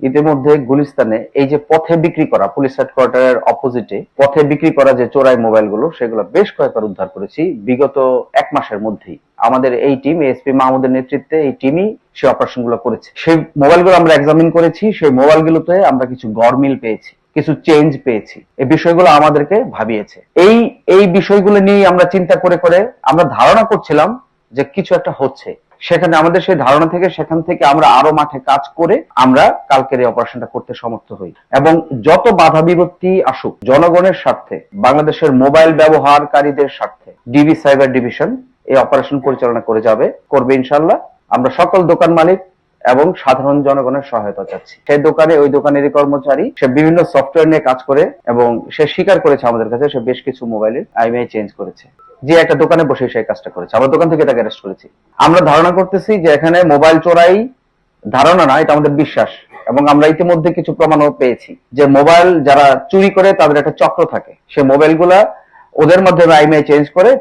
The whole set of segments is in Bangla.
ইতিমধ্যে গুলিস্তানে এই যে পথে বিক্রি করা, পুলিশ হেডকোয়ার্টারের অপোজিটে পথে বিক্রি করা যে চোরাই মোবাইলগুলো, সেগুলো বেশ কয়েকবার উদ্ধার করেছি বিগত 1 মাসের মধ্যেই। আমাদের এই টিম, এসপি মাহমুদের নেতৃত্বে এই টিমই সেই অপারেশন গুলো করেছে। সেই মোবাইলগুলো আমরা এক্সামিন করেছি, সেই মোবাইলগুলোতে আমরা কিছু গরমিল পেয়েছি, কিছু চেঞ্জ পেয়েছি। এই বিষয়গুলো আমাদেরকে ভাবিয়েছে। এই বিষয়গুলো নিয়ে আমরা চিন্তা করে করে আমরা ধারণা করছিলাম যে কিছু একটা হচ্ছে। সেখানে আমাদের সেই ধারণা থেকে সেখান থেকে আমরা আরো মাঠে কাজ করে আমরা কালকের এই অপারেশনটা করতে সমর্থ হই। এবং যত বাধা বিপত্তি আসুক, জনগণের স্বার্থে, বাংলাদেশের মোবাইল ব্যবহারকারীদের স্বার্থে ডিবি সাইবার ডিভিশন এই অপারেশন পরিচালনা করবে ইনশাল্লাহ। আমরা সকল দোকান মালিক এবং সাধারণ জনগণের সহায়তা চাচ্ছি। সেই দোকানে, ওই দোকানেরই কর্মচারী, সে বিভিন্ন সফটওয়্যার নিয়ে কাজ করে এবং সে স্বীকার করেছে আমাদের কাছে সে বেশ কিছু মোবাইলের আইএমইআই চেঞ্জ করেছে। যে একটা দোকানে বসে সেই কাজটা করেছে, আমরা দোকান থেকে তাকে অ্যারেস্ট করেছি। আমরা ধারণা করতেছি যে এখানে মোবাইল চোরাই, ধারণা না, এটা আমাদের বিশ্বাস, এবং আমরা ইতিমধ্যে কিছু প্রমাণও পেয়েছি যে মোবাইল যারা চুরি করে তাদের একটা চক্র থাকে। সে মোবাইলগুলা ওদের মাধ্যমে আইএমইআই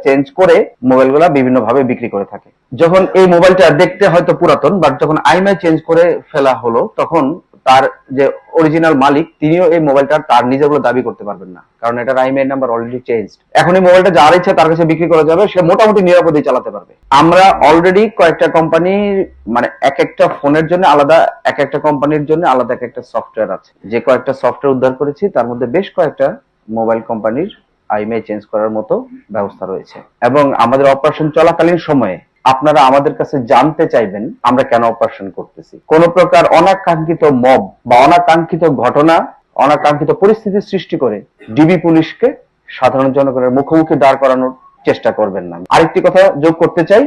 চেঞ্জ করে মোবাইলগুলা বিভিন্ন ভাবে বিক্রি করে থাকে। যখন এই মোবাইলটা দেখতে হয়তো পুরাতন, বাট যখন আইএমইআই চেঞ্জ করে ফেলা হলো, তখন তার যে অরিজিনাল মালিক তিনিও এই মোবাইলটা তার নিজের বলে দাবি করতে পারবেন না, কারণ এটার আইএমইআই নাম্বার অলরেডি চেঞ্জড। এখন এই মোবাইলটা যার ইচ্ছা তার কাছে বিক্রি করা যাবে, সে মোটামুটি নিরাপদেই চালাতে পারবে। আমরা অলরেডি কয়েকটা কোম্পানি, মানে এক একটা ফোনের জন্য আলাদা, এক একটা কোম্পানির জন্য আলাদা এক একটা সফটওয়্যার আছে। যে কয়েকটা সফটওয়্যার উদ্ধার করেছি তার মধ্যে বেশ কয়েকটা মোবাইল কোম্পানির আইএমইআই চেঞ্জ করার মতো ব্যবস্থা রয়েছে। এবং আমাদের অপারেশন চলাকালীন সময়ে আপনারা আমাদের কাছে জানতে চাইবেন আমরা কেন অপারেশন করতেছি। কোন প্রকার অনাকাঙ্ক্ষিত মব বা অনাকাঙ্ক্ষিত ঘটনা, অনাকাঙ্ক্ষিত পরিস্থিতি সৃষ্টি করে ডিবি পুলিশকে সাধারণ জনগণের মুখোমুখি দাঁড় করানোর চেষ্টা করবেন না। আরেকটি কথা যোগ করতে চাই,